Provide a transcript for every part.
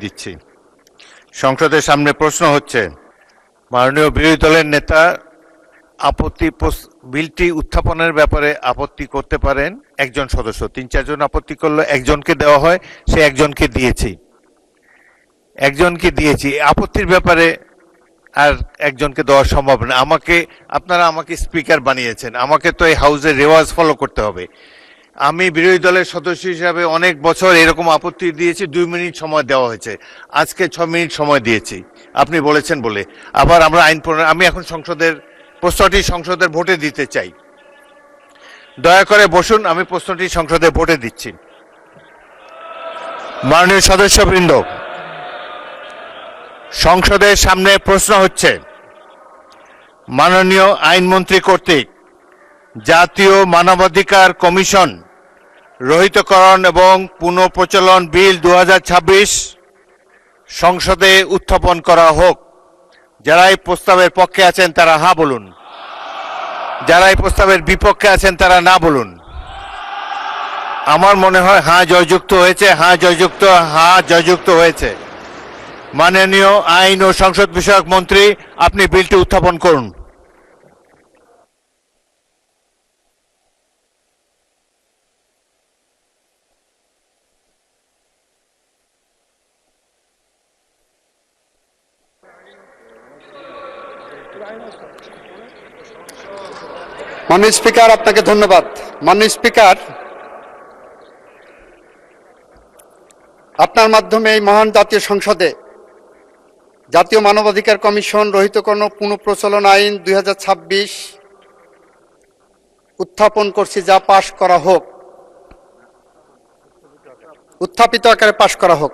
দিচ্ছি। সংসদের সামনে প্রশ্ন হচ্ছে, মাননীয় বিরোধী দলের নেতা বিলটি উত্থাপনের ব্যাপারে আপত্তি করতে পারেন একজন সদস্য। 3-4 জন আপত্তি করলে একজনকে দেওয়া হয়, সে একজনকে দিয়েছি। আপত্তির ব্যাপারে আর একজনকে দেওয়া সম্ভব না। আপনারা আমাকে স্পিকার বানিয়েছেন, আমাকে তো এই হাউসের রেওয়াজ ফলো করতে হবে। আমি বিরোধী দলের সদস্য হিসাবে অনেক বছর এরকম আপত্তি দিয়েছি, 2 মিনিট সময় দেওয়া হয়েছে, আজকে 6 মিনিট সময় দিয়েছি আপনি বলেছেন বলে। আবার আমরা আমি এখন প্রশ্নটি সংসদের ভোটে দিতে চাই। দয়া করে বসুন, আমি প্রশ্নটি সংসদে ভোটে দিচ্ছি। মাননীয় সদস্যবৃন্দ, সংসদের সামনে প্রশ্ন হচ্ছে, মাননীয় আইনমন্ত্রী কর্তৃক জাতীয় মানবাধিকার কমিশন রহিতকরণ এবং পুনঃপ্রচলন বিল 2026 সংসদে উত্থাপন করা হোক। যারা এই প্রস্তাবের পক্ষে আছেন তারা হ্যাঁ বলুন, যারা এই প্রস্তাবের বিপক্ষে আছেন তারা না বলুন। আমার মনে হয় হ্যাঁ জয়যুক্ত হয়েছে, হ্যাঁ জয়যুক্ত হয়েছে। মাননীয় আইন ও সংসদ বিষয়ক মন্ত্রী, আপনি বিলটি উত্থাপন করুন। মাননীয় স্পিকার, আপনাকে ধন্যবাদ। মাননীয় স্পিকার, আপনার মাধ্যমে এই মহান জাতীয় সংসদে জাতীয় মানবাধিকার কমিশন রহিতকরণ ও পুনঃপ্রচলন আইন 2026 উত্থাপন করছি, যা পাশ করা হোক, উত্থাপিত আকারে পাশ করা হোক।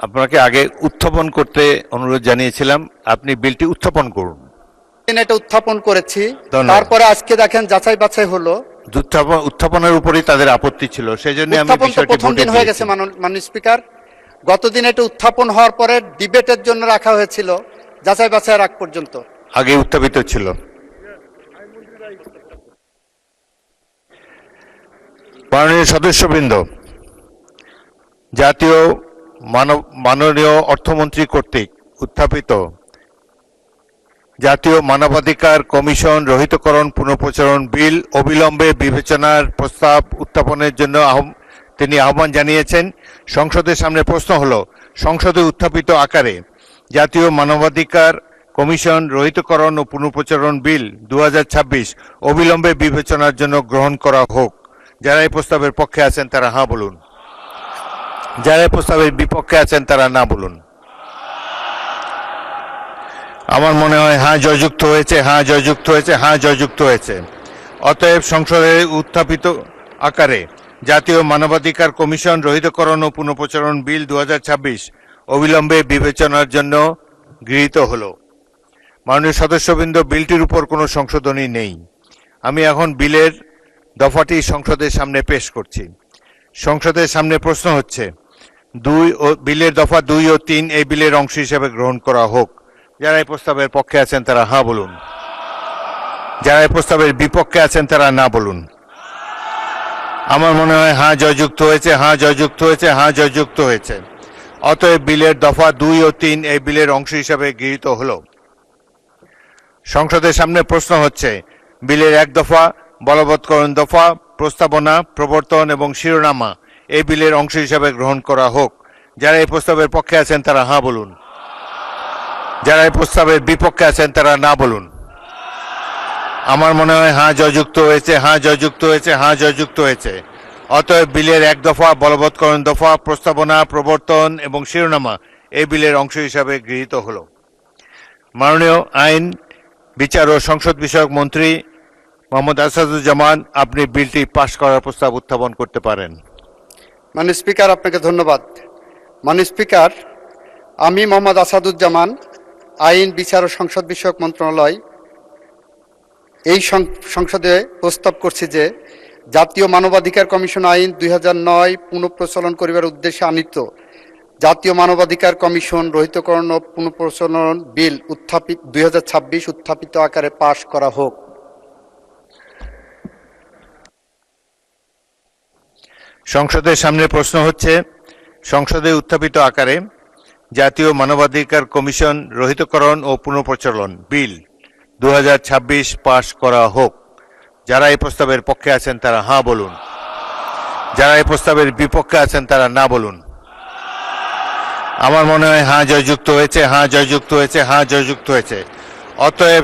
আপনাকে আগে উত্থাপন করতে অনুরোধ জানিয়েছিলাম, আপনি বিলটি উত্থাপন করুন। এটা উত্থাপন করেছি, তারপরে আজকে দেখেন যাচাই বাছাই হলো। উত্থাপনের উপরই তাদের আপত্তি ছিল, সেজন্য আমি বিষয়টি প্রথম দিন হয়ে গেছে। মাননীয় স্পিকার, গতদিন এটা উত্থাপন হওয়ার পরে ডিবেটের জন্য রাখা হয়েছিল, যাচাই বাছাই রাখ পর্যন্ত আগে উত্থাপিত ছিল। মাননীয় সদস্যবৃন্দ, মাননীয় অর্থমন্ত্রী কর্তৃক উত্থাপিত জাতীয় মানবাধিকার কমিশন রহিতকরণ পুনঃপ্রচলন বিল অবিলম্বে বিবেচনার প্রস্তাব উত্থাপনের জন্য তিনি আহ্বান জানিয়েছেন। সংসদের সামনে প্রশ্ন হলো, সংসদে উত্থাপিত আকারে জাতীয় মানবাধিকার কমিশন রহিতকরণ ও পুনঃপ্রচলন বিল 2026 অবিলম্বে বিবেচনার জন্য গ্রহণ করা হোক। যারা এই প্রস্তাবের পক্ষে আছেন তারা হ্যাঁ বলুন, যারা এই প্রস্তাবের বিপক্ষে আছেন তারা না বলুন। আমার মনে হয় হ্যাঁ জয়যুক্ত হয়েছে, হ্যাঁ জয়যুক্ত হয়েছে। অতএব সংসদে উত্থাপিত আকারে জাতীয় মানবাধিকার কমিশন রহিতকরণ ও পুনঃপ্রচলন বিল 2026 অবিলম্বে বিবেচনার জন্য গৃহীত হলো। মাননীয় সদস্যবৃন্দ, বিলটির উপর কোনো সংশোধনী নেই। আমি এখন বিলের দফাটি সংসদের সামনে পেশ করছি। সংসদের সামনে প্রশ্ন হচ্ছে, বিলের দফা 2 ও 3 এই বিলের অংশ হিসেবে গ্রহণ করা হোক। যারা এই প্রস্তাবের পক্ষে আছেন তারা হ্যাঁ বলুন, যারা এই প্রস্তাবের বিপক্ষে আছেন তারা না বলুন। আমার মনে হয় হ্যাঁ জয়যুক্ত হয়েছে। অতএব বিলের দফা 2 ও 3 এই বিলের অংশ হিসেবে গৃহীত হলো। সংসদের সামনে প্রশ্ন হচ্ছে, বিলের 1 দফা বলবৎকরণ দফা, প্রস্তাবনা, প্রবর্তন এবং শিরোনামা এই বিলের অংশ হিসেবে গ্রহণ করা হোক। যারা এই প্রস্তাবের পক্ষে আছেন তারা হ্যাঁ বলুন, যারা এই প্রস্তাবের বিপক্ষে আছেন তারা না বলুন। আমার মনে হয় হ্যাঁ জয়যুক্ত হয়েছে। অতএব বিলের 1 দফা বলবৎকরণ দফা, প্রস্তাবনা, প্রবর্তন এবং শিরোনামা এই বিলের অংশ হিসাবে গৃহীত হল। মাননীয় আইন, বিচার ও সংসদ বিষয়ক মন্ত্রী মোহাম্মদ আসাদুজ্জামান, আপনি বিলটি পাশ করার প্রস্তাব উত্থাপন করতে পারেন। মাননীয় স্পিকার, আপনাকে ধন্যবাদ। মাননীয় স্পিকার, আমি মোহাম্মদ আসাদুজ্জামান, আইন, বিচার ও সংসদ বিষয়ক মন্ত্রণালয় এই সংসদে প্রস্তাব করছি যে জাতীয় মানবাধিকার কমিশন আইন 2009 পুনঃপ্রচলন করিবার উদ্দেশ্যে আনীত জাতীয় মানবাধিকার কমিশন রহিতকরণ ও পুনঃপ্রচলন বিল 2026 উত্থাপিত আকারে পাশ করা হোক। সংসদের সামনে প্রশ্ন হচ্ছে, সংসদে উত্থাপিত আকারে জাতীয় মানবাধিকার কমিশন রহিতকরণ ও পুনঃপ্রচলন বিল 2026 পাশ করা হোক। যারা এই প্রস্তাবের পক্ষে আছেন তারা হাঁ বলুন, যারা এই প্রস্তাবের বিপক্ষে আছেন তারা না বলুন। আমার মনে হয় হাঁ জয়যুক্ত হয়েছে, হাঁ জয়যুক্ত হয়েছে, হাঁ জয়যুক্ত হয়েছে। অতএব